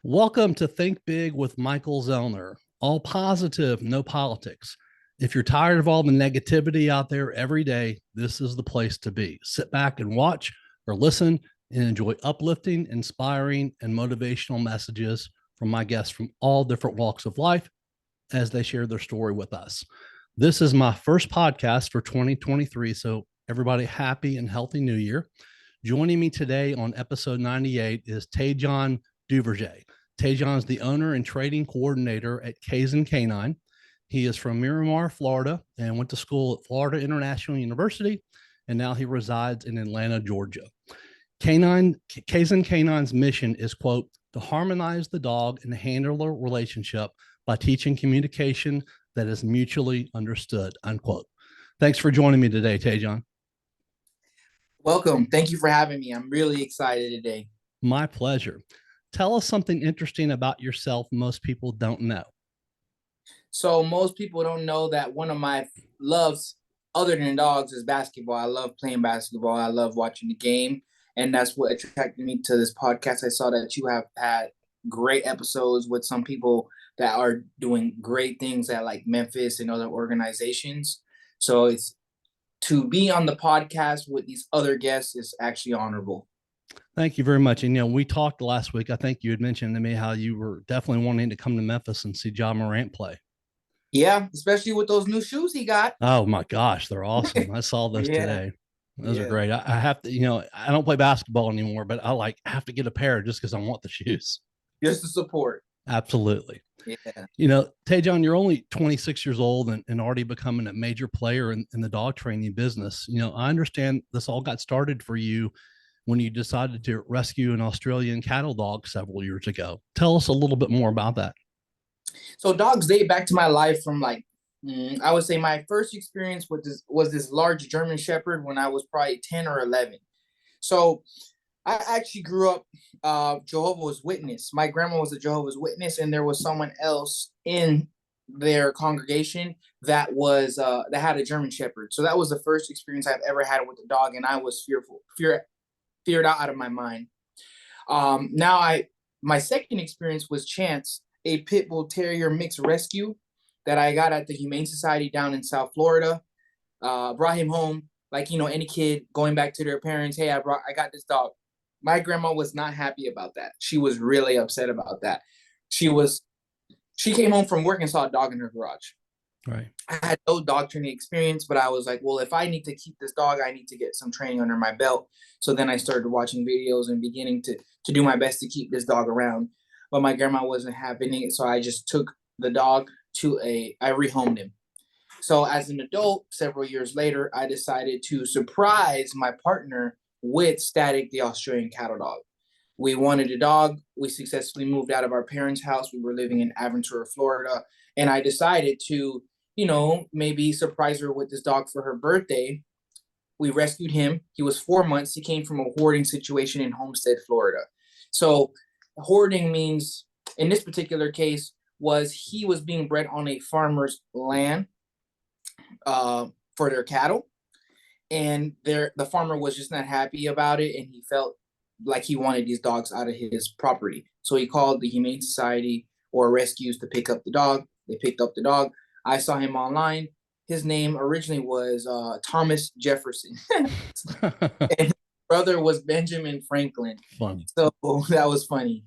Welcome to Think Big with Michael Zellner. All positive, no politics. If you're tired of all the negativity out there every day, this is the place to be. Sit back and watch or listen and enjoy uplifting, inspiring, and motivational messages from my guests from all different walks of life as they share their story with us. This is my first podcast for 2023. So, everybody, happy and healthy new year. Joining me today on episode 98 is Taijon Duverger. Taijon is the owner and trading coordinator at Kaizen Canine. He is from Miramar, Florida, and went to school at Florida International University, and now he resides in Atlanta, Georgia. Kaizen Canine's mission is, quote, to harmonize the dog and handler relationship by teaching communication that is mutually understood, unquote. Thanks for joining me today, Taijon. Welcome. Thank you for having me. I'm really excited today. My pleasure. Tell us something interesting about yourself most people don't know. So most people don't know that one of my loves other than dogs is basketball. I love playing basketball. I love watching the game. And that's what attracted me to this podcast. I saw that you have had great episodes with some people that are doing great things at like Memphis and other organizations. So it's to be on the podcast with these other guests is actually honorable. Thank you very much. And, we talked last week. I think you had mentioned to me how you were definitely wanting to come to Memphis and see Ja Morant play. Yeah, especially with those new shoes he got. Oh, my gosh. They're awesome. I saw those today. Those are great. I have to, I don't play basketball anymore, but I have to get a pair just because I want the shoes. Just to support. Absolutely. Yeah. Taijon, you're only 26 years old and already becoming a major player in the dog training business. I understand this all got started for you when you decided to rescue an Australian cattle dog several years ago. Tell us a little bit more about that. So dogs date back to my life from I would say my first experience with this large German Shepherd when I was probably 10 or 11. So I actually grew up Jehovah's Witness. My grandma was a Jehovah's Witness, and there was someone else in their congregation that was that had a German Shepherd. So that was the first experience I've ever had with a dog, and I was feared out of my mind. My second experience was Chance, a pit bull terrier mixed rescue that I got at the Humane Society down in South Florida. Brought him home like any kid going back to their parents. Hey, I got this dog. My grandma was not happy about that. She was really upset about that. She came home from work and saw a dog in her garage. Right. I had no dog training experience, but I was like, well, if I need to keep this dog, I need to get some training under my belt. So then I started watching videos and beginning to do my best to keep this dog around. But my grandma wasn't having it, so I just took the dog I rehomed him. So as an adult, several years later, I decided to surprise my partner with Static, the Australian cattle dog. We wanted a dog. We successfully moved out of our parents' house. We were living in Aventura, Florida. And I decided to, maybe surprise her with this dog for her birthday. We rescued him. He was 4 months. He came from a hoarding situation in Homestead, Florida. So hoarding means, in this particular case, he was being bred on a farmer's land for their cattle. And the farmer was just not happy about it, and he felt like he wanted these dogs out of his property. So he called the Humane Society or rescues to pick up the dog. They picked up the dog. I saw him online. His name originally was Thomas Jefferson. And his brother was Benjamin Franklin. Fun. So that was funny.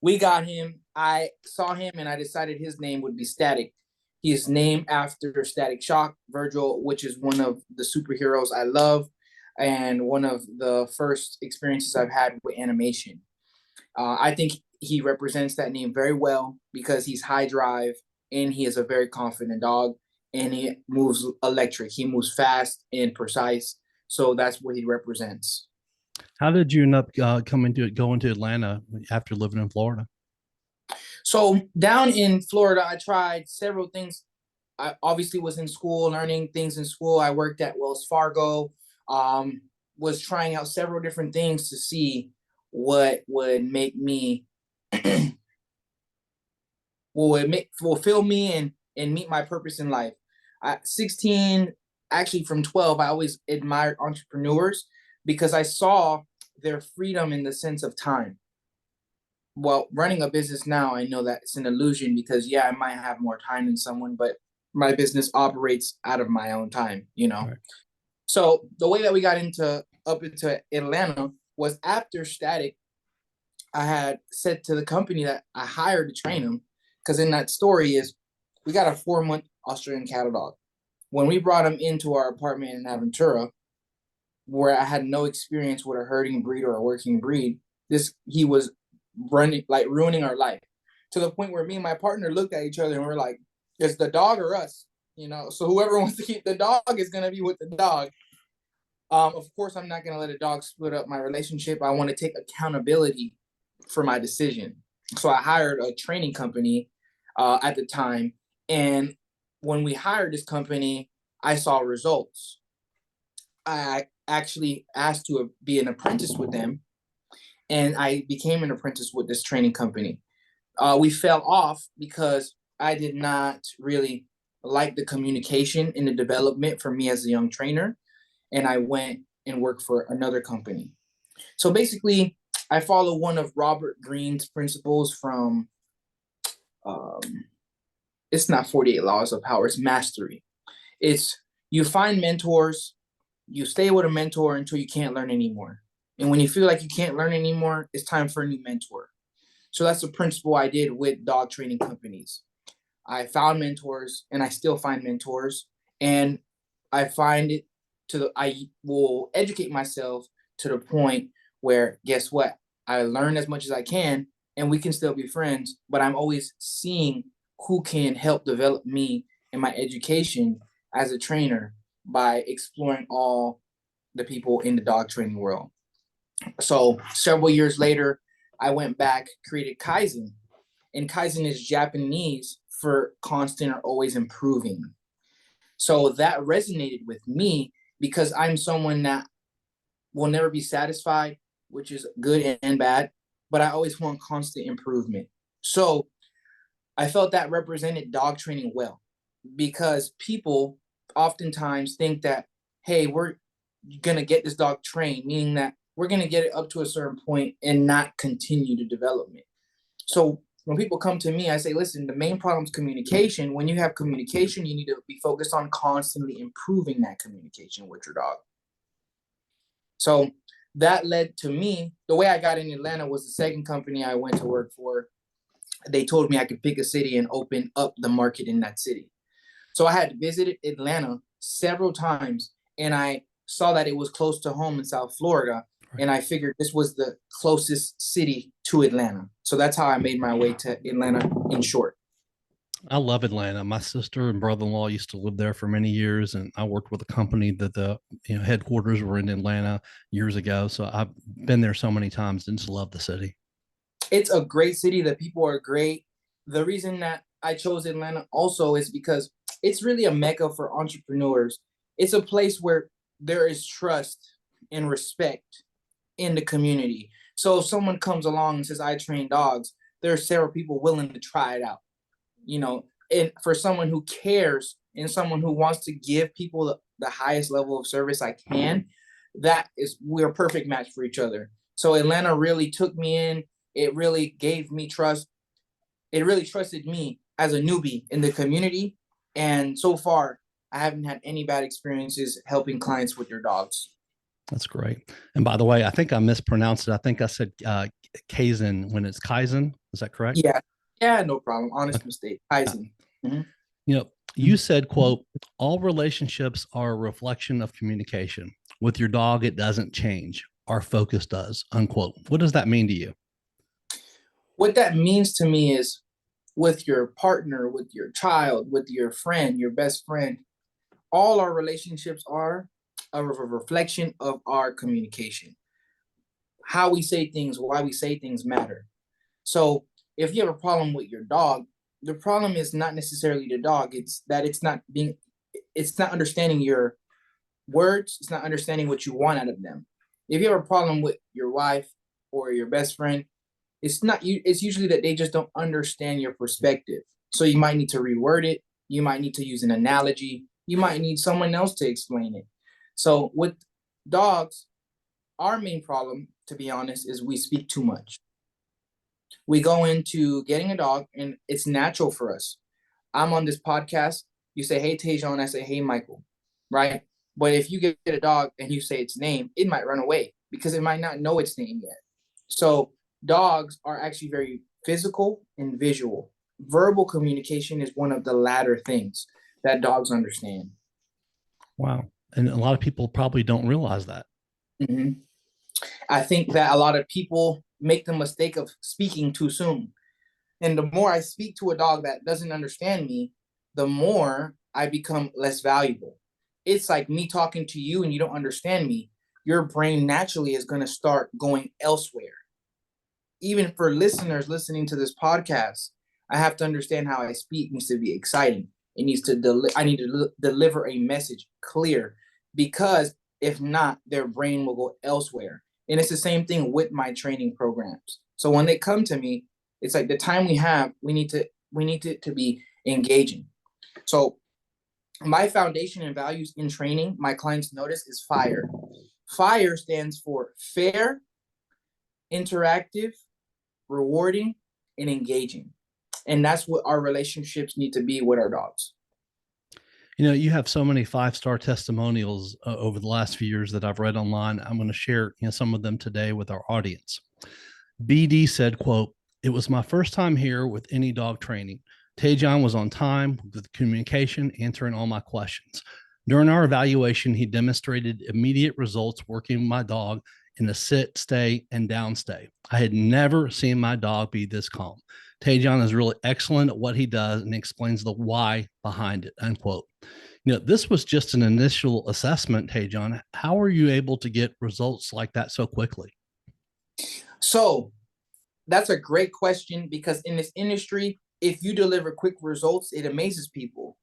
We got him. I saw him, and I decided his name would be Static. He is named after Static Shock, Virgil, which is one of the superheroes I love and one of the first experiences I've had with animation. I think he represents that name very well because he's high drive and he is a very confident dog, and he moves electric. He moves fast and precise. So that's what he represents. How did you end up going to Atlanta after living in Florida? So down in Florida, I tried several things. I obviously was in school, learning things in school. I worked at Wells Fargo, was trying out several different things to see what would make me, fulfill me and meet my purpose in life. At 16, actually from 12, I always admired entrepreneurs because I saw their freedom in the sense of time. Well, running a business now, I know that it's an illusion because yeah, I might have more time than someone, but my business operates out of my own time, you know. Right. So the way that we got into up into Atlanta was after Static. I had said to the company that I hired to train him, because in that story is we got a 4-month Australian cattle dog. When we brought him into our apartment in Aventura, where I had no experience with a herding breed or a working breed, he was running, like ruining our life, to the point where me and my partner looked at each other and we're like, "It's the dog or us," you know. So whoever wants to keep the dog is gonna be with the dog. Of course, I'm not gonna let a dog split up my relationship. I want to take accountability for my decision. So I hired a training company at the time, and when we hired this company, I saw results. I actually asked to be an apprentice with them, and I became an apprentice with this training company. We fell off because I did not really like the communication and the development for me as a young trainer, and I went and worked for another company. So basically, I follow one of Robert Greene's principles from, um, it's not 48 Laws of Power, it's mastery. It's you find mentors, you stay with a mentor until you can't learn anymore. And when you feel like you can't learn anymore, it's time for a new mentor. So that's the principle I did with dog training companies. I found mentors and I still find mentors. And I find it I will educate myself to the point where, guess what? I learn as much as I can and we can still be friends, but I'm always seeing who can help develop me in my education as a trainer by exploring all the people in the dog training world. So several years later, I went back, created Kaizen, and Kaizen is Japanese for constant or always improving. So that resonated with me because I'm someone that will never be satisfied, which is good and bad, but I always want constant improvement. So I felt that represented dog training well, because people oftentimes think that, hey, we're going to get this dog trained, meaning that we're going to get it up to a certain point and not continue the development. So when people come to me, I say, listen, the main problem is communication. When you have communication, you need to be focused on constantly improving that communication with your dog. So that led to me, the way I got in Atlanta was the second company I went to work for. They told me I could pick a city and open up the market in that city. So I had visited Atlanta several times, and I saw that it was close to home in South Florida. Right. And I figured this was the closest city to Atlanta. So that's how I made my way to Atlanta, in short. I love Atlanta. My sister and brother-in-law used to live there for many years, and I worked with a company that the headquarters were in Atlanta years ago. So I've been there so many times and just love the city. It's a great city. The people are great. The reason that I chose Atlanta also is because it's really a mecca for entrepreneurs. It's a place where there is trust and respect in the community. So if someone comes along and says, I train dogs, there are several people willing to try it out. You know, and for someone who cares and someone who wants to give people the highest level of service I can, we're a perfect match for each other. So Atlanta really took me in. It really gave me trust. It really trusted me as a newbie in the community. And so far, I haven't had any bad experiences helping clients with their dogs. That's great. And by the way, I think I mispronounced it. I think I said Kaizen when it's Kaizen. Is that correct? Yeah. Yeah, no problem. Honest Okay. mistake. Uh, Kaizen. Mhm. you said, quote, all relationships are a reflection of communication. With your dog, it doesn't change. Our focus does, unquote. What does that mean to you? What that means to me is with your partner, with your child, with your friend, your best friend, all our relationships are a reflection of our communication. How we say things, why we say things matter. So if you have a problem with your dog, the problem is not necessarily the dog. It's that it's not understanding your words. It's not understanding what you want out of them. If you have a problem with your wife or your best friend, it's usually that they just don't understand your perspective. So you might need to reword it. You might need to use an analogy. You might need someone else to explain it. So with dogs, our main problem, to be honest, is we speak too much. We go into getting a dog, and it's natural for us. I'm on this podcast. You say, hey, Taijon. I say, hey, Michael. Right? But if you get a dog and you say its name, it might run away because it might not know its name yet. So dogs are actually very physical and visual. Verbal communication is one of the latter things that dogs understand. Wow. And a lot of people probably don't realize that. Mm-hmm. I think that a lot of people make the mistake of speaking too soon. And the more I speak to a dog that doesn't understand me, the more I become less valuable. It's like me talking to you and you don't understand me. Your brain naturally is going to start going elsewhere. Even for listeners listening to this podcast, I have to understand how I speak needs to be exciting. It needs to I need to deliver a message clear, because if not, their brain will go elsewhere. And it's the same thing with my training programs. So when they come to me, it's like the time we have, we need it to be engaging. So my foundation and values in training, my clients notice, is FIRE. FIRE stands for fair, interactive, rewarding, and engaging. And that's what our relationships need to be with our dogs. You know, you have so many 5-star testimonials over the last few years that I've read online. I'm going to share some of them today with our audience. BD said, quote, "It was my first time here with any dog training. Taijon was on time with communication, answering all my questions. During our evaluation, he demonstrated immediate results working with my dog in the sit, stay, and down stay. I had never seen my dog be this calm. Taijon is really excellent at what he does and explains the why behind it," unquote. This was just an initial assessment, Taijon. How are you able to get results like that so quickly? So that's a great question, because in this industry, if you deliver quick results, it amazes people.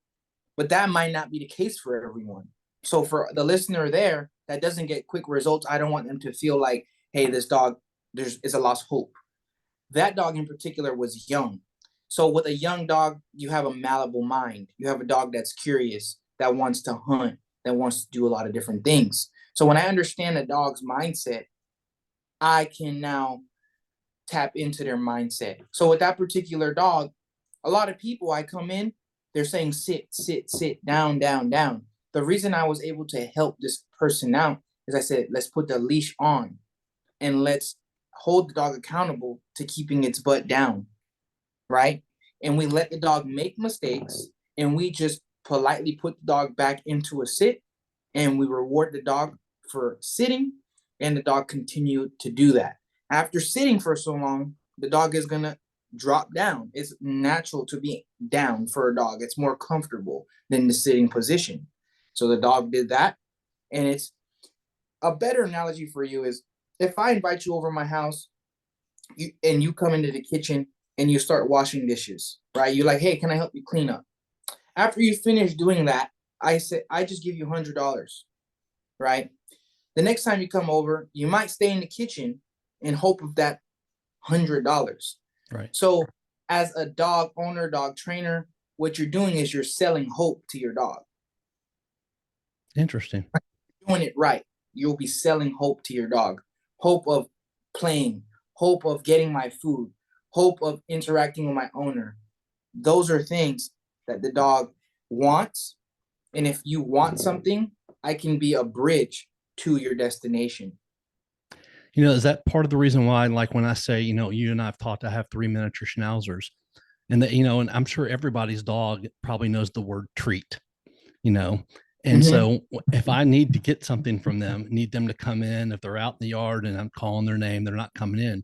But that might not be the case for everyone. So for the listener there that doesn't get quick results, I don't want them to feel like, hey, this dog, is a lost hope. That dog in particular was young. So with a young dog, you have a malleable mind. You have a dog that's curious, that wants to hunt, that wants to do a lot of different things. So when I understand a dog's mindset, I can now tap into their mindset. So with that particular dog, a lot of people, I come in, they're saying sit, sit, sit, down, down, down. The reason I was able to help this person out is I said, let's put the leash on and let's hold the dog accountable to keeping its butt down, right? And we let the dog make mistakes, and we just politely put the dog back into a sit, and we reward the dog for sitting, and the dog continued to do that. After sitting for so long, the dog is going to drop down. It's natural to be down for a dog. It's more comfortable than the sitting position. So the dog did that. And it's a better analogy for you is, if I invite you over my house and you come into the kitchen and you start washing dishes, right? You're like, hey, can I help you clean up? After you finish doing that, I said, I just give you $100, right? The next time you come over, you might stay in the kitchen in hope of that $100. Right. So as a dog owner, dog trainer, what you're doing is you're selling hope to your dog. Interesting. Doing it right, you'll be selling hope to your dog. Hope of playing, hope of getting my food, hope of interacting with my owner. Those are things that the dog wants. And if you want something, I can be a bridge to your destination. Is that part of the reason why, like when I say, you and I've talked, I have 3 miniature schnauzers, and that, and I'm sure everybody's dog probably knows the word treat, and so if I need to get something from them, need them to come in, if they're out in the yard and I'm calling their name, they're not coming in.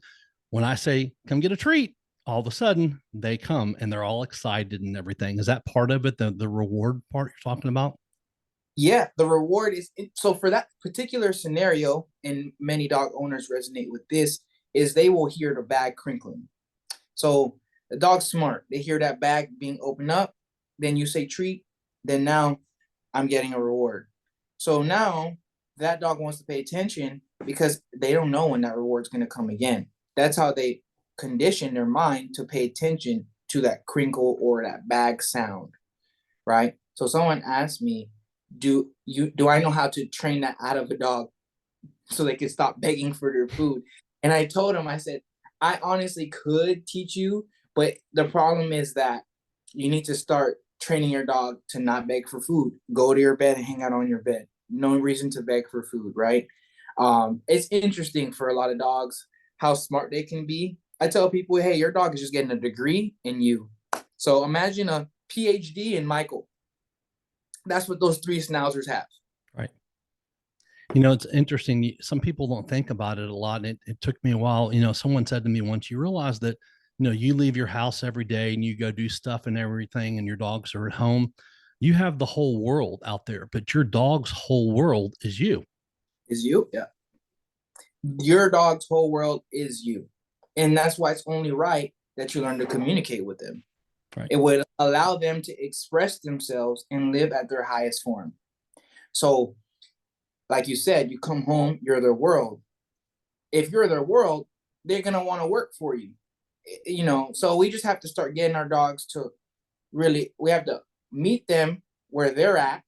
When I say, come get a treat, all of a sudden they come and they're all excited and everything. Is that part of it? The reward part you're talking about? Yeah, the reward is, so for that particular scenario, and many dog owners resonate with this, is they will hear the bag crinkling. So the dog's smart. They hear that bag being opened up, then you say treat, then now I'm getting a reward. So now that dog wants to pay attention because they don't know when that reward's going to come again. That's how they condition their mind to pay attention to that crinkle or that bag sound, right? So someone asked me, do I know how to train that out of a dog so they can stop begging for their food? And I told him, I said, I honestly could teach you, but the problem is that you need to start training your dog to not beg for food. Go to your bed and hang out on your bed. No reason to beg for food, right? It's interesting for a lot of dogs how smart they can be. I tell people, hey, your dog is just getting a degree in you. So imagine a PhD in Michael. That's what those three schnauzers have. Right. You know, it's interesting. Some people don't think about it a lot. And it took me a while. You know, someone said to me once, you realize that, you know, you leave your house every day and you go do stuff and everything, and your dogs are at home. You have the whole world out there, but your dog's whole world is you. Is you? Yeah. Your dog's whole world is you. And that's why it's only right that you learn to communicate with them. Right. It would allow them to express themselves and live at their highest form. So, like you said, you come home, you're their world. If you're their world, they're going to want to work for you. You know, so we just have to start getting our dogs to really, we have to meet them where they're at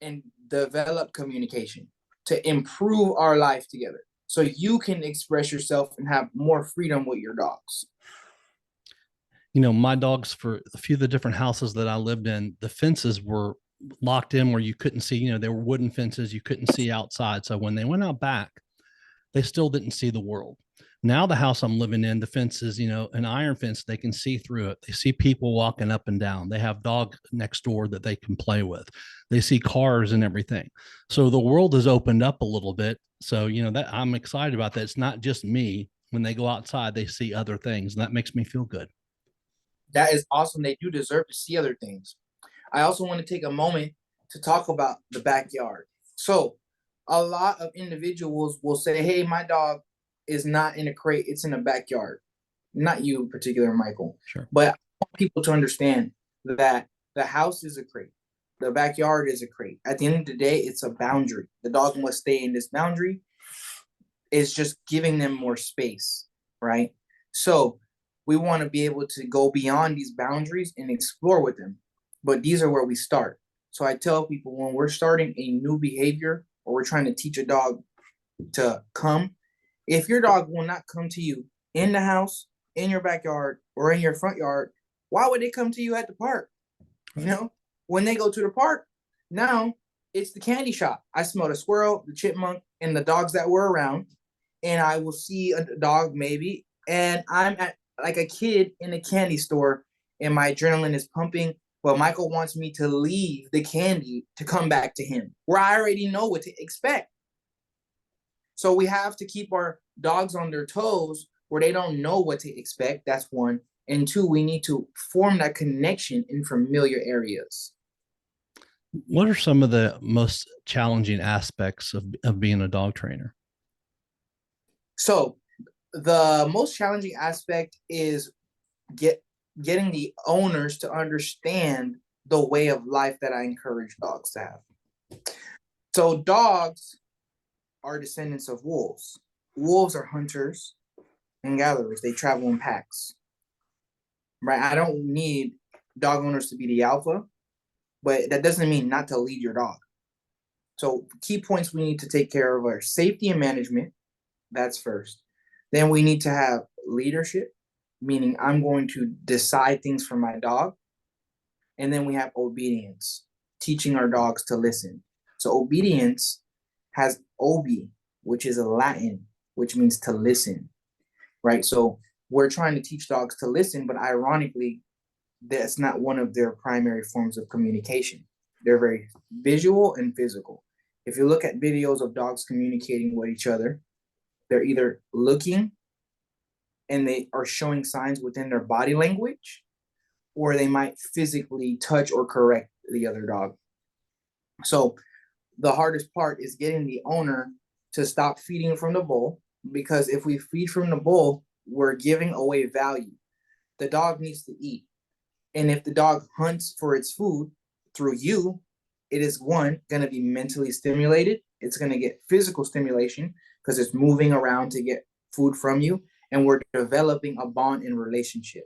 and develop communication to improve our life together. So you can express yourself and have more freedom with your dogs. You know, my dogs, for a few of the different houses that I lived in, the fences were locked in where you couldn't see, you know, they were wooden fences. You couldn't see outside. So when they went out back, they still didn't see the world. Now the house I'm living in, the fence is, you know, an iron fence. They can see through it. They see people walking up and down. They have dog next door that they can play with. They see cars and everything. So the world has opened up a little bit. So, you know, that I'm excited about that. It's not just me. When they go outside, they see other things, and that makes me feel good. That is awesome. They do deserve to see other things. I also want to take a moment to talk about the backyard. So, a lot of individuals will say, hey, my dog is not in a crate, it's in a backyard. Not you in particular, Michael. Sure. But I want people to understand that the house is a crate, the backyard is a crate. At the end of the day, it's a boundary. The dog must stay in this boundary. It's just giving them more space, right? So, we want to be able to go beyond these boundaries and explore with them. But these are where we start. So I tell people when we're starting a new behavior or we're trying to teach a dog to come, if your dog will not come to you in the house, in your backyard, or in your front yard, why would they come to you at the park? You know, when they go to the park, now it's the candy shop. I smell the squirrel, the chipmunk, and the dogs that were around, and I will see a dog maybe, and I'm at like a kid in a candy store, and my adrenaline is pumping. But Michael wants me to leave the candy to come back to him, where I already know what to expect. So we have to keep our dogs on their toes where they don't know what to expect. That's one. And two, we need to form that connection in familiar areas. What are some of the most challenging aspects of being a dog trainer? So the most challenging aspect is getting the owners to understand the way of life that I encourage dogs to have. So dogs are descendants of wolves. Wolves are hunters and gatherers. They travel in packs. Right? I don't need dog owners to be the alpha, but that doesn't mean not to lead your dog. So key points we need to take care of are safety and management. That's first. Then we need to have leadership, meaning I'm going to decide things for my dog. And then we have obedience, teaching our dogs to listen. So obedience has obi, which is a Latin, which means to listen, right? So we're trying to teach dogs to listen, but ironically, that's not one of their primary forms of communication. They're very visual and physical. If you look at videos of dogs communicating with each other, they're either looking and they are showing signs within their body language, or they might physically touch or correct the other dog. So the hardest part is getting the owner to stop feeding from the bowl, because if we feed from the bowl, we're giving away value. The dog needs to eat. And if the dog hunts for its food through you, it is one, going to be mentally stimulated. It's going to get physical stimulation because it's moving around to get food from you. And we're developing a bond in relationship.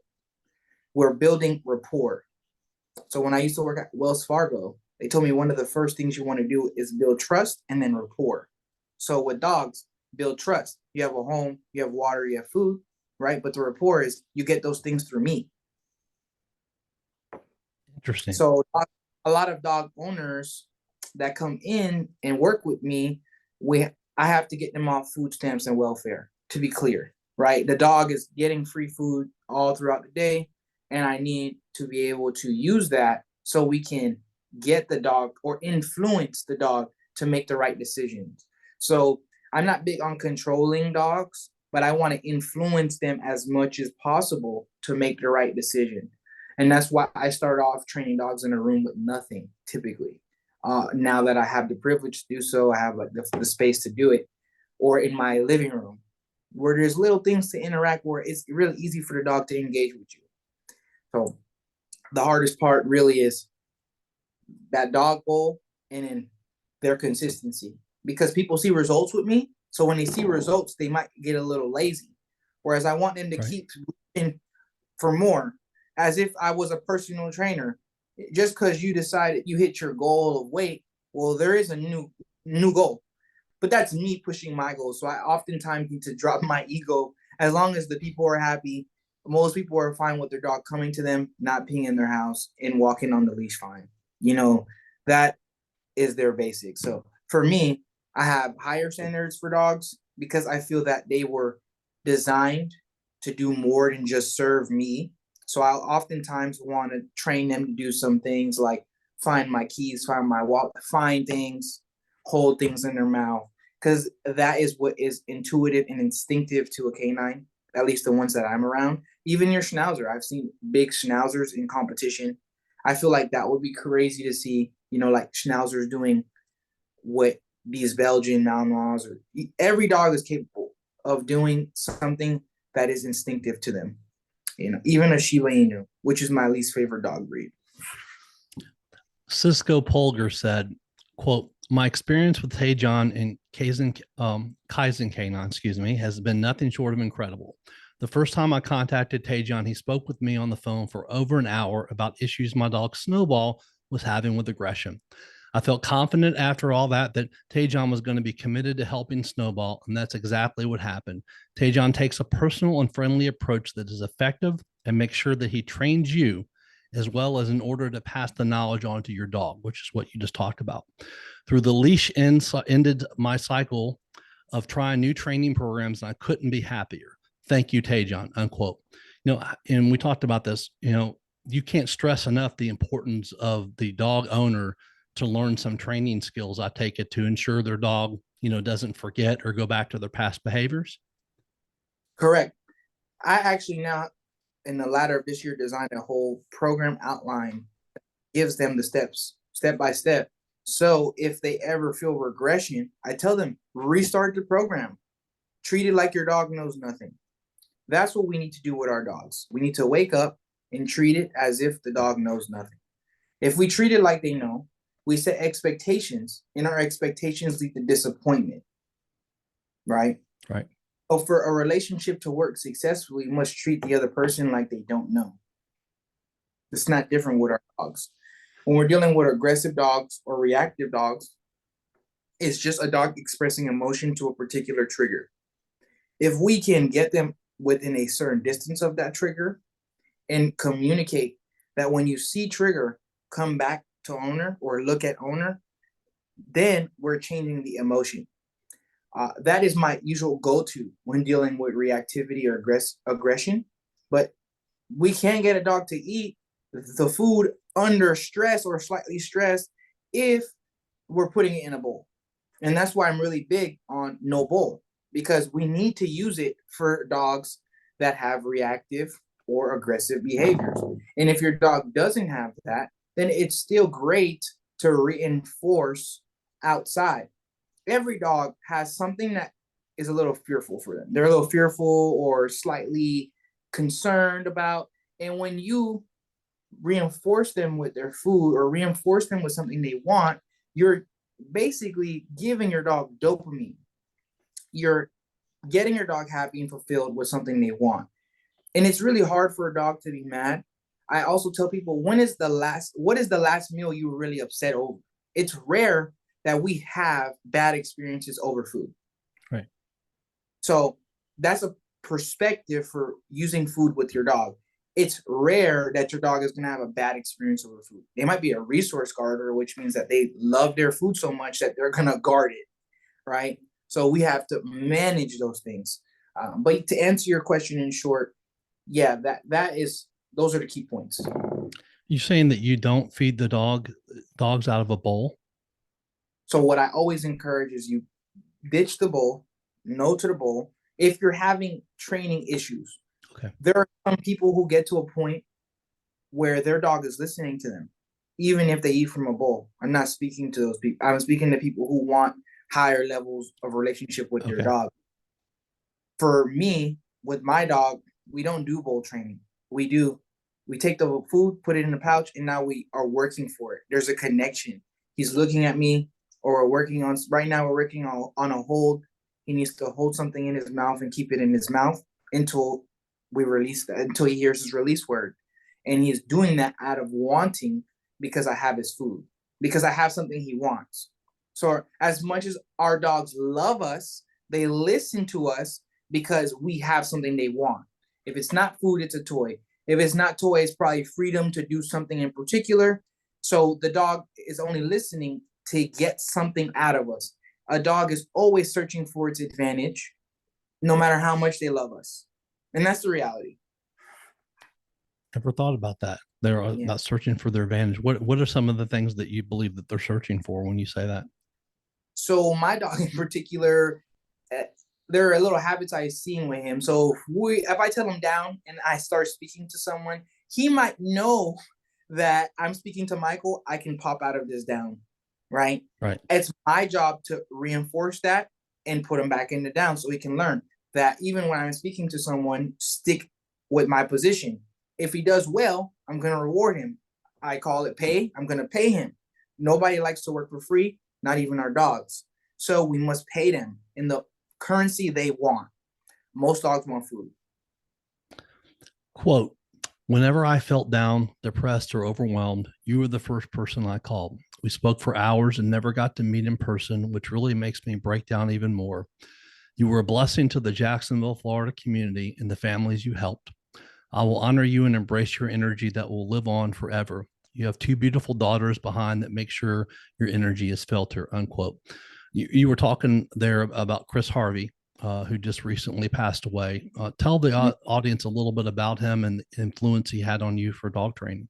We're building rapport. So when I used to work at Wells Fargo, they told me one of the first things you want to do is build trust and then rapport. So with dogs, build trust. You have a home, you have water, you have food. right? But the rapport is you get those things through me. Interesting. So a lot of dog owners that come in and work with me, I have to get them off food stamps and welfare, to be clear, right? The dog is getting free food all throughout the day, and I need to be able to use that so we can get the dog or influence the dog to make the right decisions. So I'm not big on controlling dogs, but I want to influence them as much as possible to make the right decision. And that's why I start off training dogs in a room with nothing typically. Now that I have the privilege to do so, I have like the space to do it, or in my living room where there's little things to interact where it's really easy for the dog to engage with you. So the hardest part really is that dog bowl and then their consistency, because people see results with me. So when they see results, they might get a little lazy. Whereas I want them to keep looking for more, as if I was a personal trainer. Just because you decided you hit your goal of weight, well, there is a new goal, but that's me pushing my goals. So I oftentimes need to drop my ego. As long as the people are happy, most people are fine with their dog coming to them, not peeing in their house, and walking on the leash fine. That is their basic. So for me, I have higher standards for dogs because I feel that they were designed to do more than just serve me. So I'll oftentimes want to train them to do some things like find my keys, find my wallet, find things, hold things in their mouth, because that is what is intuitive and instinctive to a canine, at least the ones that I'm around. Even your schnauzer, I've seen big schnauzers in competition. I feel like that would be crazy to see, like schnauzers doing what these Belgian Malinois, or every dog is capable of doing something that is instinctive to them. Even a Shiba Inu, which is my least favorite dog breed. Cisco Polgar said, quote, my experience with Taijon and Kaizen Canine, has been nothing short of incredible. The first time I contacted Taijon, he spoke with me on the phone for over an hour about issues my dog Snowball was having with aggression. I felt confident after all that Taijon was going to be committed to helping Snowball, and that's exactly what happened. Taijon takes a personal and friendly approach that is effective and makes sure that he trains you as well as in order to pass the knowledge on to your dog, which is what you just talked about. Through the leash ended my cycle of trying new training programs, and I couldn't be happier. Thank you, Taijon, unquote. And we talked about this, you can't stress enough the importance of the dog owner to learn some training skills, I take it, to ensure their dog, doesn't forget or go back to their past behaviors. Correct. I actually now, in the latter of this year, designed a whole program outline that gives them the steps, step by step. So if they ever feel regression, I tell them, restart the program. Treat it like your dog knows nothing. That's what we need to do with our dogs. We need to wake up and treat it as if the dog knows nothing. If we treat it like they know, we set expectations, and our expectations lead to disappointment, right? Right. So for a relationship to work successfully, you must treat the other person like they don't know. It's not different with our dogs. When we're dealing with aggressive dogs or reactive dogs, it's just a dog expressing emotion to a particular trigger. If we can get them within a certain distance of that trigger and communicate that when you see trigger, come back to owner or look at owner, then we're changing the emotion. That is my usual go-to when dealing with reactivity or aggression. But we can't get a dog to eat the food under stress or slightly stressed if we're putting it in a bowl. And that's why I'm really big on no bowl, because we need to use it for dogs that have reactive or aggressive behaviors. And if your dog doesn't have that, then it's still great to reinforce outside. Every dog has something that is a little fearful for them. They're a little fearful or slightly concerned about. And when you reinforce them with their food or reinforce them with something they want, you're basically giving your dog dopamine. You're getting your dog happy and fulfilled with something they want. And it's really hard for a dog to be mad. I also tell people, what is the last meal you were really upset over? It's rare that we have bad experiences over food. Right. So that's a perspective for using food with your dog. It's rare that your dog is going to have a bad experience over food. They might be a resource guarder, which means that they love their food so much that they're going to guard it, right? So we have to manage those things. But to answer your question in short, yeah, those are the key points. You saying that you don't feed the dogs out of a bowl? So what I always encourage is you ditch the bowl, no to the bowl. If you're having training issues, Okay. There are some people who get to a point where their dog is listening to them, even if they eat from a bowl. I'm not speaking to those people. I'm speaking to people who want higher levels of relationship with their dog. For me, with my dog, we don't do bowl training. We take the food, put it in the pouch, and now we are working for it. There's a connection. He's looking at me, or right now we're working on a hold. He needs to hold something in his mouth and keep it in his mouth until he hears his release word. And he's doing that out of wanting, because I have his food, because I have something he wants. So as much as our dogs love us, they listen to us because we have something they want. If it's not food, it's a toy. If it's not toy, it's probably freedom to do something in particular. So the dog is only listening to get something out of us. A dog is always searching for its advantage, no matter how much they love us. And that's the reality. Never thought about that. They're not searching for their advantage. What are some of the things that you believe that they're searching for when you say that? So my dog in particular, there are little habits I've seen with him. So if I tell him down and I start speaking to someone, he might know that I'm speaking to Michael. I can pop out of this down, right? Right. It's my job to reinforce that and put him back in the down so he can learn that even when I'm speaking to someone, stick with my position. If he does well, I'm going to reward him. I call it pay. I'm going to pay him. Nobody likes to work for free, not even our dogs. So we must pay them in the currency they want. Most dogs want food. Quote, whenever I felt down, depressed, or overwhelmed, you were the first person I called. We spoke for hours and never got to meet in person, which really makes me break down even more. You were a blessing to the Jacksonville, Florida community and the families you helped. I will honor you and embrace your energy that will live on forever. You have two beautiful daughters behind that make sure your energy is filtered, unquote. You were talking there about Chris Harvey, who just recently passed away. Tell the audience a little bit about him and the influence he had on you for dog training.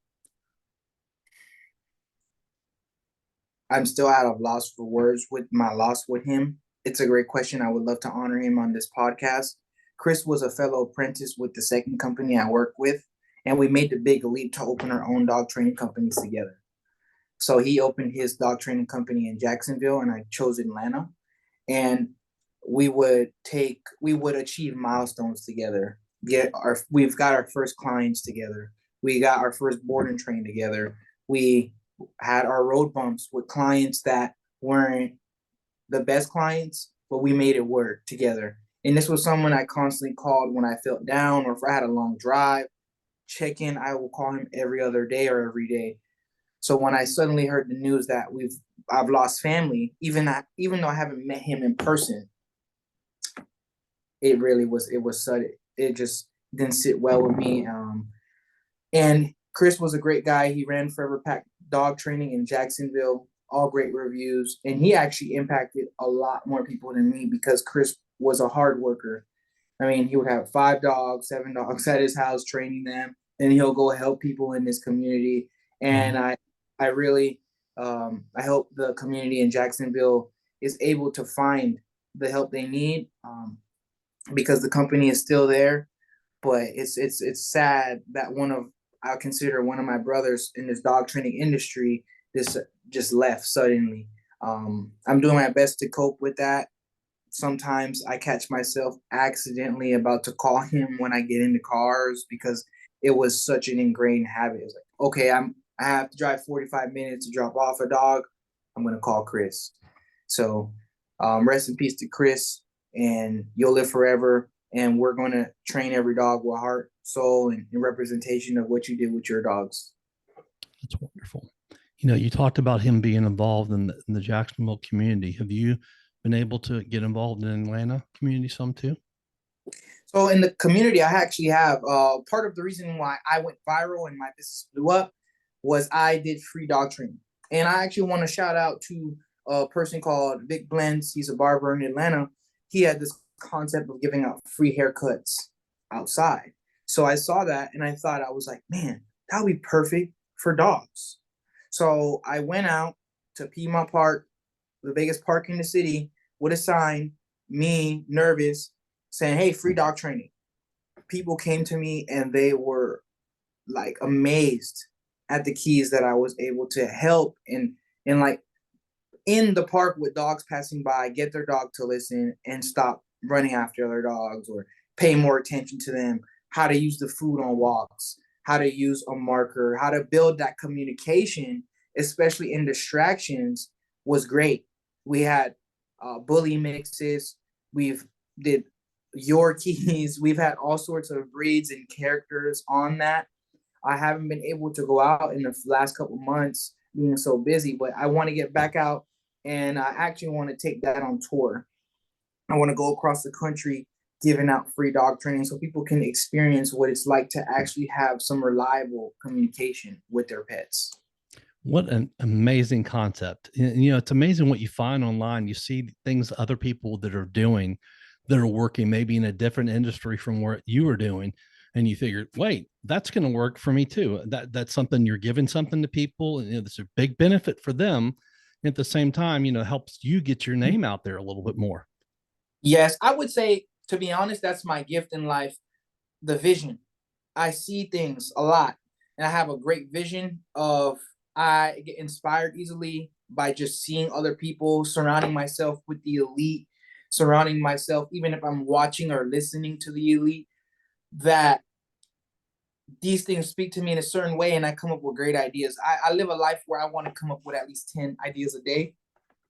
I'm still out of loss for words with my loss with him. It's a great question. I would love to honor him on this podcast. Chris was a fellow apprentice with the second company I worked with, and we made the big leap to open our own dog training companies together. So he opened his dog training company in Jacksonville, and I chose Atlanta. And we would achieve milestones together. We've got our first clients together. We got our first board and train together. We had our road bumps with clients that weren't the best clients, but we made it work together. And this was someone I constantly called when I felt down, or if I had a long drive, check in. I will call him every other day or every day. So when I suddenly heard the news that I've lost family, even though I haven't met him in person, it was sudden. It just didn't sit well with me. And Chris was a great guy. He ran Forever Pack Dog Training in Jacksonville, all great reviews. And he actually impacted a lot more people than me because Chris was a hard worker. I mean, he would have 5 dogs, 7 dogs at his house, training them, and he'll go help people in this community. And I really, I hope the community in Jacksonville is able to find the help they need, because the company is still there. But it's sad that I consider one of my brothers in this dog training industry just left suddenly. I'm doing my best to cope with that. Sometimes I catch myself accidentally about to call him when I get into cars because it was such an ingrained habit. It's like, okay, I have to drive 45 minutes to drop off a dog. I'm going to call Chris. So rest in peace to Chris, and you'll live forever. And we're going to train every dog with heart, soul, and representation of what you did with your dogs. That's wonderful. You talked about him being involved in the Jacksonville community. Have you been able to get involved in Atlanta community some too? So in the community, I actually have part of the reason why I went viral and my business blew up was I did free dog training. And I actually want to shout out to a person called Vic Blends. He's a barber in Atlanta. He had this concept of giving out free haircuts outside. So I saw that and I thought, I was like, man, that would be perfect for dogs. So I went out to Piedmont Park, the biggest park in the city, with a sign, me nervous, saying, hey, free dog training. People came to me and they were like amazed at the keys that I was able to help and like in the park with dogs passing by, get their dog to listen and stop running after other dogs or pay more attention to them, how to use the food on walks, how to use a marker, how to build that communication, especially in distractions, was great. We had bully mixes. We've did Yorkies. We've had all sorts of breeds and characters on that. I haven't been able to go out in the last couple months being so busy, but I want to get back out and I actually want to take that on tour. I want to go across the country giving out free dog training so people can experience what it's like to actually have some reliable communication with their pets. What an amazing concept. You know, it's amazing what you find online. You see things other people that are doing that are working maybe in a different industry from what you were doing. And you figure, wait, that's going to work for me too. That's something you're giving something to people. And, you know, there's a big benefit for them. At the same time, you know, helps you get your name out there a little bit more. Yes, I would say, to be honest, that's my gift in life, the vision. I see things a lot, and I have a great vision of I get inspired easily by just seeing other people, surrounding myself with the elite, surrounding myself, even if I'm watching or listening to the elite, that these things speak to me in a certain way and I come up with great ideas. I live a life where I want to come up with at least 10 ideas a day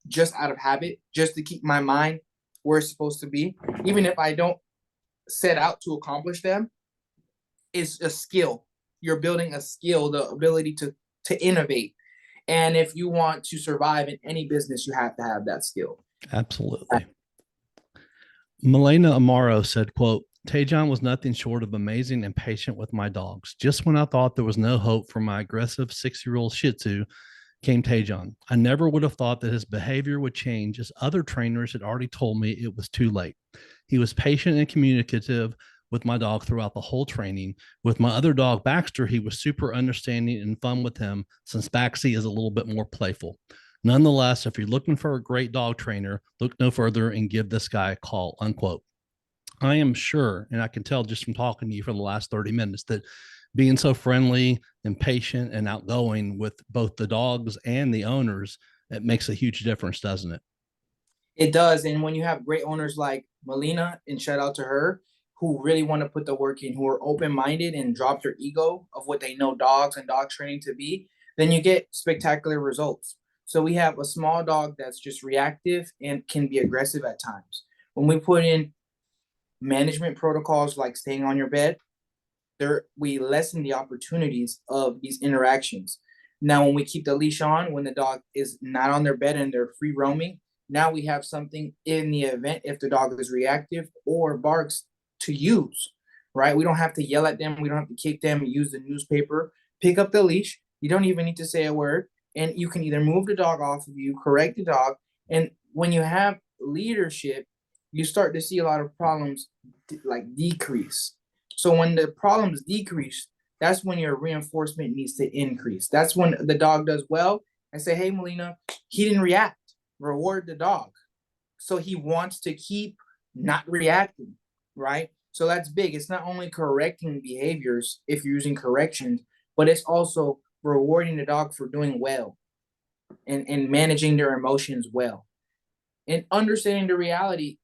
just out of habit, just to keep my mind where it's supposed to be. Even if I don't set out to accomplish them, it's a skill. You're building a skill, the ability to innovate. And if you want to survive in any business, you have to have that skill. Absolutely. Milena Amaro said, quote, Taijon was nothing short of amazing and patient with my dogs. Just when I thought there was no hope for my aggressive 6-year-old Shih Tzu, came Taijon. I never would have thought that his behavior would change, as other trainers had already told me it was too late. He was patient and communicative with my dog throughout the whole training. With my other dog, Baxter, he was super understanding and fun with him, since Baxi is a little bit more playful. Nonetheless, if you're looking for a great dog trainer, look no further and give this guy a call, unquote. I am sure, and I can tell just from talking to you for the last 30 minutes, that being so friendly and patient and outgoing with both the dogs and the owners, it makes a huge difference, doesn't it? It does. And when you have great owners like Melina, and shout out to her, who really want to put the work in, who are open minded and drop their ego of what they know dogs and dog training to be, then you get spectacular results. So we have a small dog that's just reactive and can be aggressive at times. When we put in management protocols like staying on your bed, there we lessen the opportunities of these interactions. Now, when we keep the leash on, when the dog is not on their bed and they're free roaming, now we have something in the event if the dog is reactive or barks to use, right? We don't have to yell at them. We don't have to kick them, use the newspaper, pick up the leash. You don't even need to say a word. And you can either move the dog off of you, correct the dog. And when you have leadership, you start to see a lot of problems like decrease. So when the problems decrease, that's when your reinforcement needs to increase. That's when the dog does well. I say, hey, Melina, he didn't react. Reward the dog. So he wants to keep not reacting, right? So that's big. It's not only correcting behaviors if you're using corrections, but it's also rewarding the dog for doing well and managing their emotions well. And understanding the reality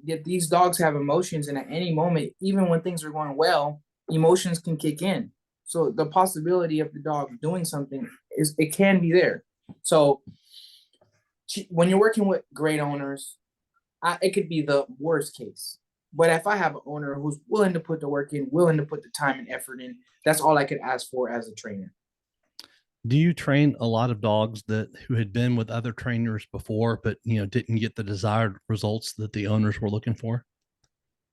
that these dogs have emotions, and at any moment, even when things are going well, emotions can kick in. So the possibility of the dog doing something is it can be there. So when you're working with great owners, it could be the worst case. But if I have an owner who's willing to put the work in, willing to put the time and effort in, that's all I could ask for as a trainer. Do you train a lot of dogs that who had been with other trainers before, but you know didn't get the desired results that the owners were looking for?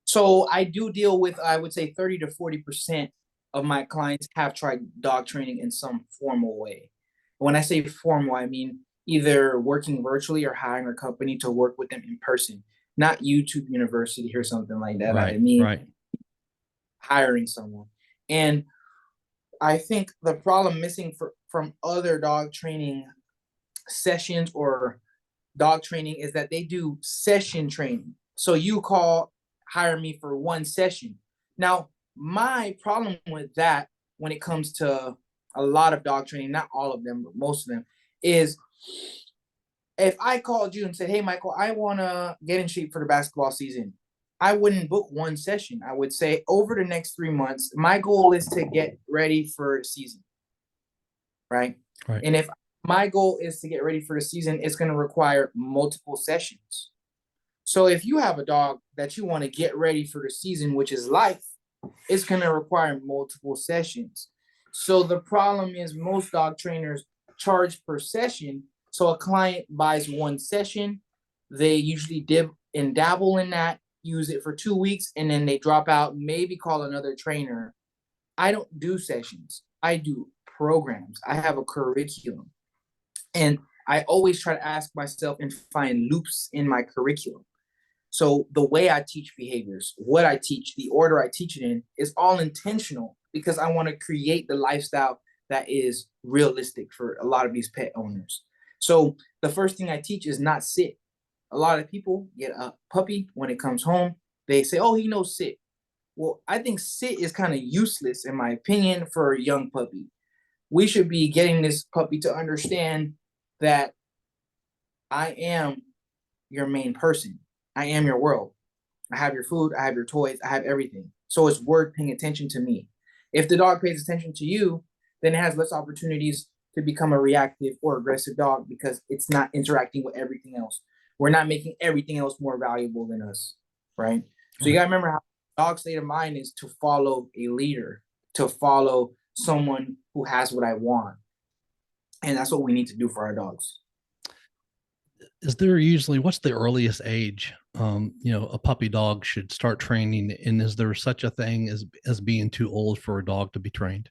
So I do deal with, I would say 30 to 40% of my clients have tried dog training in some formal way. When I say formal, I mean either working virtually or hiring a company to work with them in person, not YouTube University or something like that. I Right, mean right. hiring someone. And I think the problem missing from other dog training sessions or dog training is that they do session training. So you hire me for one session. Now, my problem with that when it comes to a lot of dog training, not all of them, but most of them, is if I called you and said, "Hey, Michael, I want to get in shape for the basketball season," I wouldn't book one session. I would say over the next 3 months, my goal is to get ready for the season, right? Right. And if my goal is to get ready for the season, it's going to require multiple sessions. So if you have a dog that you want to get ready for the season, which is life, it's going to require multiple sessions. So the problem is most dog trainers charge per session. So a client buys one session, they usually dib and dabble in that, use it for 2 weeks, and then they drop out, maybe call another trainer. I don't do sessions. I do programs. I have a curriculum. And I always try to ask myself and find loops in my curriculum. So the way I teach behaviors, what I teach, the order I teach it in is all intentional because I want to create the lifestyle that is realistic for a lot of these pet owners. So the first thing I teach is not sit. A lot of people get a puppy when it comes home. They say, "Oh, he knows sit." Well, I think sit is kind of useless, in my opinion, for a young puppy. We should be getting this puppy to understand that I am your main person. I am your world. I have your food, I have your toys, I have everything. So it's worth paying attention to me. If the dog pays attention to you, then it has less opportunities to become a reactive or aggressive dog because it's not interacting with everything else. We're not making everything else more valuable than us, right? So you Right. got to remember how dog state of mind is to follow a leader, to follow someone who has what I want. And that's what we need to do for our dogs. Is there usually what's the earliest age a puppy dog should start training, and is there such a thing as being too old for a dog to be trained?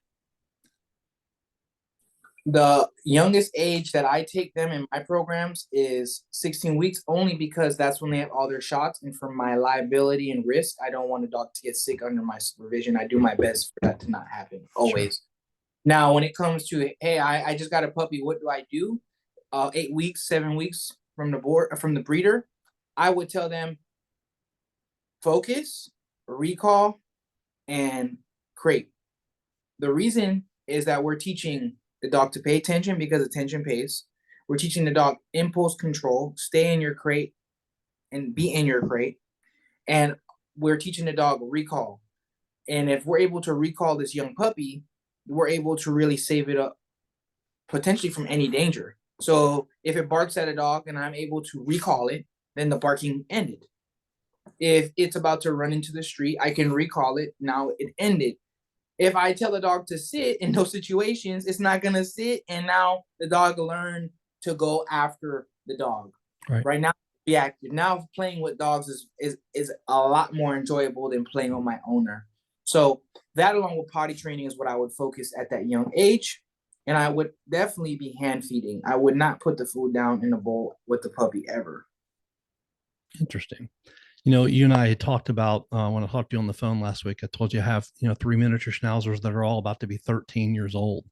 The youngest age that I take them in my programs is 16 weeks, only because that's when they have all their shots. And for my liability and risk, I don't want a dog to get sick under my supervision. I do my best for that to not happen Sure. always. Now, when it comes to, hey, I just got a puppy, what do I do? 8 weeks, 7 weeks from the breeder, I would tell them focus, recall, and crate. The reason is that we're teaching the dog to pay attention because attention pays. We're teaching the dog impulse control, stay in your crate and be in your crate. And we're teaching the dog recall. And if we're able to recall this young puppy, we're able to really save it up potentially from any danger. So if it barks at a dog and I'm able to recall it, then the barking ended. If it's about to run into the street, I can recall it. Now it ended. If I tell a dog to sit in those situations, it's not gonna sit, and now the dog learn to go after the dog. Right. Right now, reactive. Now playing with dogs is a lot more enjoyable than playing with my owner. So that along with potty training is what I would focus at that young age. And I would definitely be hand feeding. I would not put the food down in the bowl with the puppy ever. Interesting. You and I had talked about when I talked to you on the phone last week. I told you I have 3 miniature schnauzers that are all about to be 13 years old,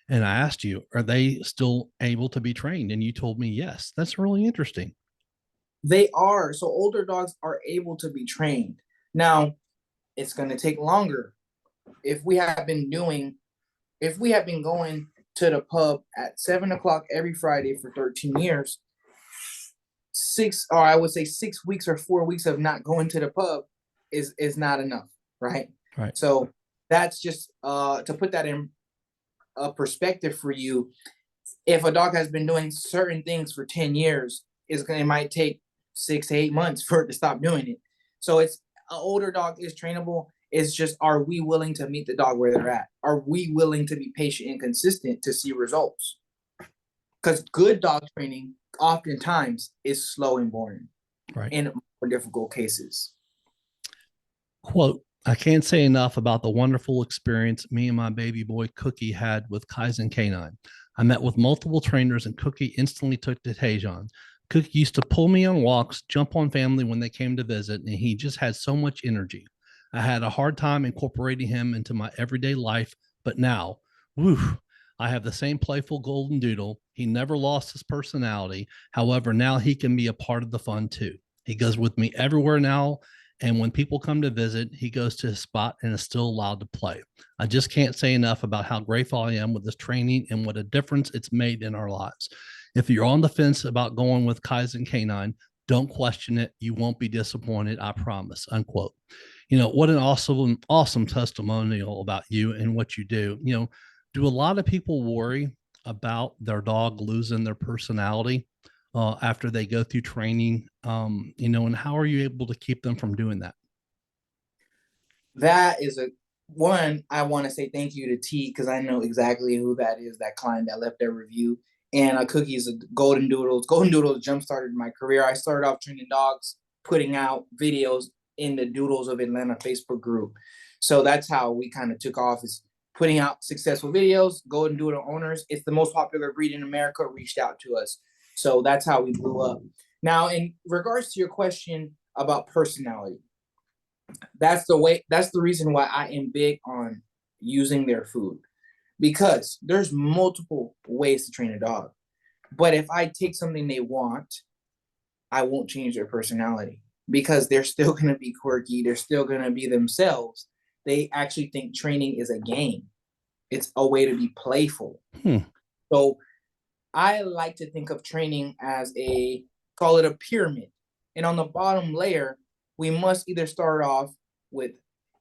and I asked you, are they still able to be trained? And you told me yes. That's really interesting. They are. So older dogs are able to be trained. Now, it's going to take longer. If we have been doing, if we have been going to the pub at 7 o'clock every Friday for 13 years, I would say 6 weeks or 4 weeks of not going to the pub is not enough, right? Right. So that's just to put that in a perspective for you. If a dog has been doing certain things for 10 years, it might take 6 to 8 months for it to stop doing it. So it's an older dog is trainable. It's just, are we willing to meet the dog where they're at? Are we willing to be patient and consistent to see results? Because good dog training oftentimes is slow and boring Right. in more difficult cases. Quote, I can't say enough about the wonderful experience me and my baby boy Cookie had with Kaizen Canine. I met with multiple trainers and Cookie instantly took to Taijon. Cookie used to pull me on walks, jump on family when they came to visit, and he just had so much energy. I had a hard time incorporating him into my everyday life, but now, whew, I have the same playful golden doodle. He never lost his personality. However, now he can be a part of the fun too. He goes with me everywhere now, and when people come to visit, he goes to his spot and is still allowed to play. I just can't say enough about how grateful I am with this training and what a difference it's made in our lives. If you're on the fence about going with Kaizen Canine, don't question it. You won't be disappointed. I promise. Unquote. What an awesome testimonial about you and what you do. Do a lot of people worry about their dog losing their personality after they go through training? And how are you able to keep them from doing that? That is a one. I want to say thank you to T, because I know exactly who that is, that client that left their review. And Cookie's a Golden Doodles. Golden Doodles jump started my career. I started off training dogs, putting out videos in the Doodles of Atlanta Facebook group. So that's how we kind of took off, is putting out successful videos. Golden Doodle owners, it's the most popular breed in America, reached out to us. So that's how we blew up. Now, in regards to your question about personality, that's the reason why I am big on using their food, because there's multiple ways to train a dog. But if I take something they want, I won't change their personality, because they're still going to be quirky. They're still going to be themselves. They actually think training is a game. It's a way to be playful. Hmm. So I like to think of training as call it a pyramid. And on the bottom layer, we must either start off with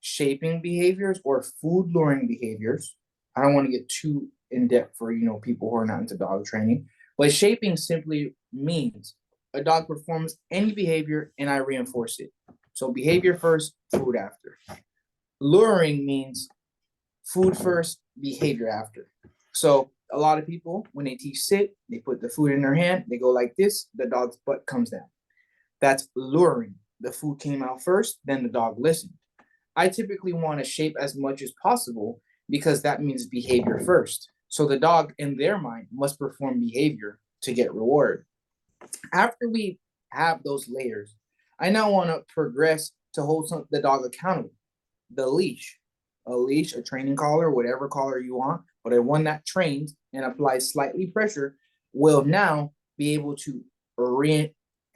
shaping behaviors or food luring behaviors. I don't want to get too in depth for people who are not into dog training, but shaping simply means a dog performs any behavior and I reinforce it. So behavior first, food after. Luring means food first, behavior after. So a lot of people, when they teach sit, they put the food in their hand, they go like this, the dog's butt comes down. That's luring. The food came out first, then the dog listened. I typically want to shape as much as possible, because that means behavior first. So the dog, in their mind, must perform behavior to get reward. After we have those layers, I now want to progress to hold the dog accountable. The leash, a training collar, whatever collar you want, but a one that trains and applies slightly pressure will now be able to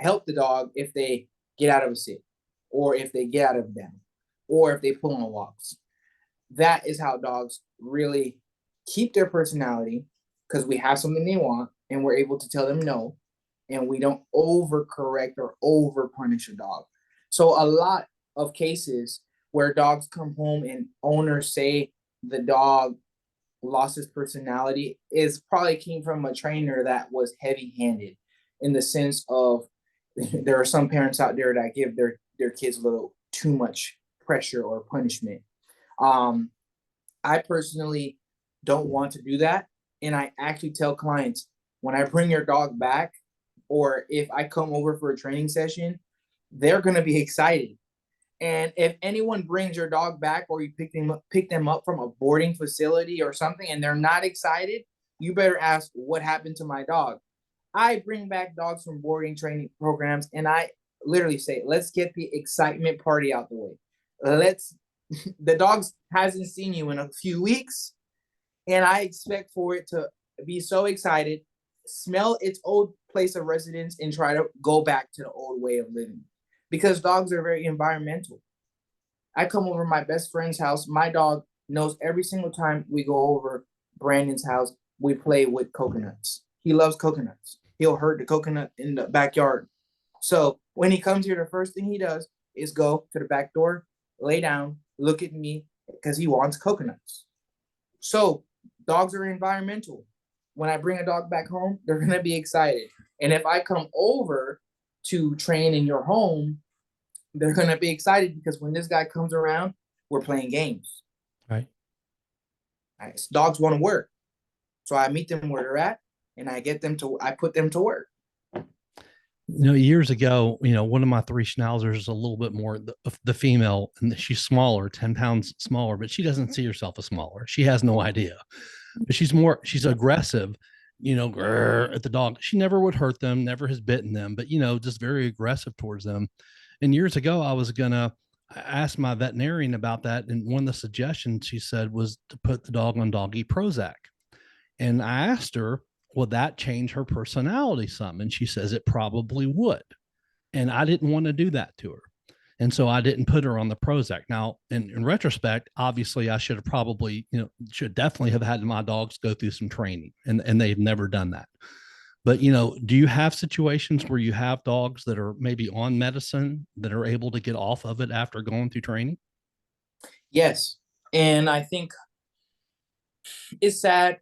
help the dog if they get out of a sit, or if they get out of down, or if they pull on walks. That is how dogs really keep their personality, because we have something they want and we're able to tell them no, and we don't overcorrect or over punish a dog. So a lot of cases where dogs come home and owners say the dog lost his personality is probably came from a trainer that was heavy-handed, in the sense of there are some parents out there that give their kids a little too much pressure or punishment. I personally don't want to do that. And I actually tell clients, when I bring your dog back, or if I come over for a training session, they're going to be excited. And if anyone brings your dog back, or you pick them up from a boarding facility or something, and they're not excited, you better ask, what happened to my dog? I bring back dogs from boarding training programs, and I literally say, let's get the excitement party out the way. The dog hasn't seen you in a few weeks, and I expect for it to be so excited, smell its old place of residence, and try to go back to the old way of living. Because dogs are very environmental. I come over my best friend's house. My dog knows every single time we go over Brandon's house, we play with coconuts. He loves coconuts. He'll hurt the coconut in the backyard. So when he comes here, the first thing he does is go to the back door, lay down, look at me, because he wants coconuts. So dogs are environmental. When I bring a dog back home, they're going to be excited. And if I come over to train in your home, they're going to be excited, because when this guy comes around, we're playing games. Right. Dogs want to work. So I meet them where they're at, and I put them to work. Years ago, one of my three schnauzers is a little bit more the female, and she's smaller, 10 pounds smaller, but she doesn't see herself as smaller. She has no idea, but she's aggressive, at the dog. She never would hurt them, never has bitten them, but, just very aggressive towards them. And years ago, I asked my veterinarian about that. And one of the suggestions she said was to put the dog on doggy Prozac. And I asked her, will that change her personality some? And she says it probably would. And I didn't want to do that to her. And so I didn't put her on the Prozac. Now, in retrospect, obviously I should have probably, should definitely have had my dogs go through some training, and they've never done that. But, do you have situations where you have dogs that are maybe on medicine that are able to get off of it after going through training? Yes. And I think it's sad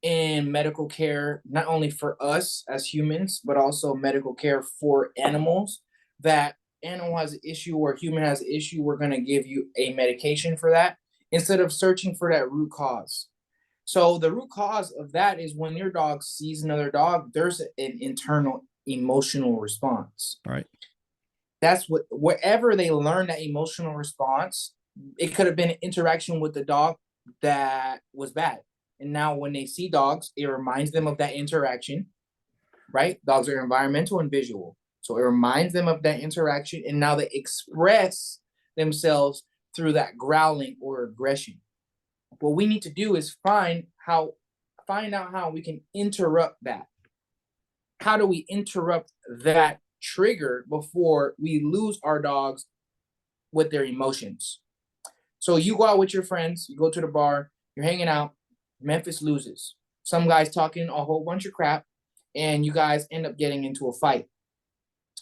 in medical care, not only for us as humans, but also medical care for animals, that animal has an issue or human has an issue, we're going to give you a medication for that instead of searching for that root cause. So the root cause of that is when your dog sees another dog, there's an internal emotional response. All right. That's wherever they learn that emotional response, it could have been an interaction with the dog that was bad. And now when they see dogs, it reminds them of that interaction, right? Dogs are environmental and visual. So it reminds them of that interaction. And now they express themselves through that growling or aggression. What we need to do is find out how we can interrupt that. How do we interrupt that trigger before we lose our dogs with their emotions? So you go out with your friends, you go to the bar, you're hanging out, Memphis loses. Some guy's talking a whole bunch of crap, and you guys end up getting into a fight.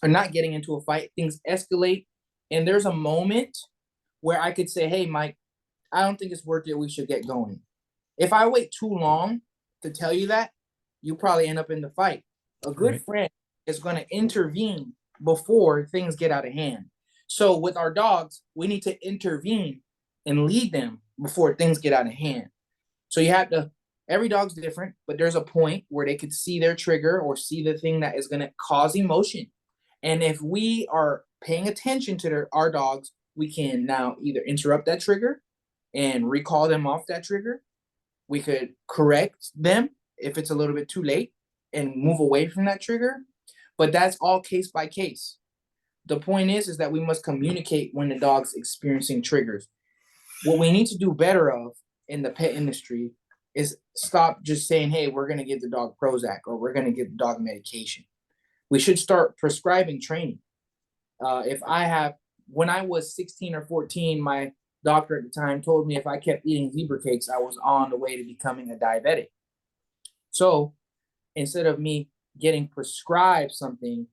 Or not getting into a fight, things escalate, and there's a moment where I could say, hey, Mike, I don't think it's worth it. We should get going. If I wait too long to tell you that, you probably end up in the fight. A good friend is going to intervene before things get out of hand. So with our dogs, we need to intervene and lead them before things get out of hand. So you have to, every dog's different, but there's a point where they could see their trigger or see the thing that is going to cause emotion. And if we are paying attention to our dogs, we can now either interrupt that trigger and recall them off that trigger. We could correct them if it's a little bit too late and move away from that trigger. But that's all case by case. The point is that we must communicate when the dog's experiencing triggers. What we need to do better of in the pet industry is stop just saying, hey, we're going to give the dog Prozac or we're going to give the dog medication. We should start prescribing training. When I was 16 or 14, my doctor at the time told me if I kept eating zebra cakes, I was on the way to becoming a diabetic. So instead of me getting prescribed something,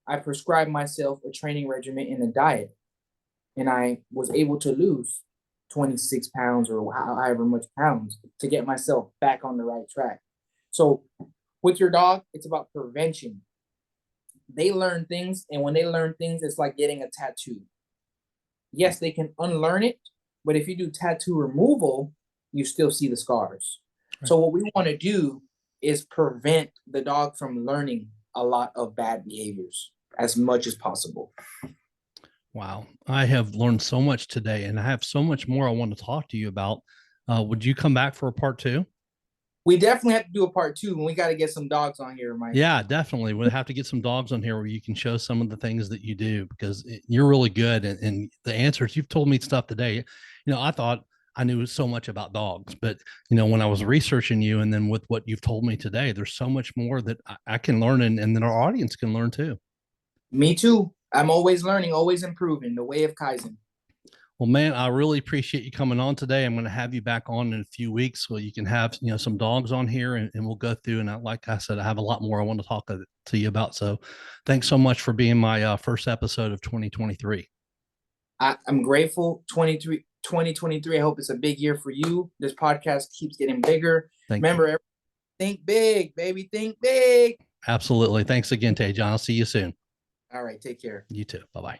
I prescribed myself a training regimen and a diet. And I was able to lose 26 pounds or however much pounds to get myself back on the right track. So with your dog, it's about prevention. They learn things, and when they learn things, it's like getting a tattoo. Yes, they can unlearn it, but if you do tattoo removal, you still see the scars. Right. So what we want to do is prevent the dog from learning a lot of bad behaviors as much as possible. Wow. I have learned so much today, and I have so much more I want to talk to you about. Would you come back for a part 2? We definitely have to do a part 2, and we got to get some dogs on here, Mike. Yeah, definitely. We'll have to get some dogs on here where you can show some of the things that you do, because you're really good. And the answers you've told me stuff today, I thought I knew so much about dogs, but when I was researching you and then with what you've told me today, there's so much more that I can learn, and then our audience can learn too. Me too. I'm always learning, always improving, the way of Kaizen. Well, man, I really appreciate you coming on today. I'm going to have you back on in a few weeks so you can have, some dogs on here, and we'll go through. And like I said, I have a lot more I want to talk to you about. So thanks so much for being my first episode of 2023. I'm grateful. 2023. I hope it's a big year for you. This podcast keeps getting bigger. Remember, think big, baby, think big. Absolutely. Thanks again, Taijon. I'll see you soon. All right. Take care. You too. Bye-bye.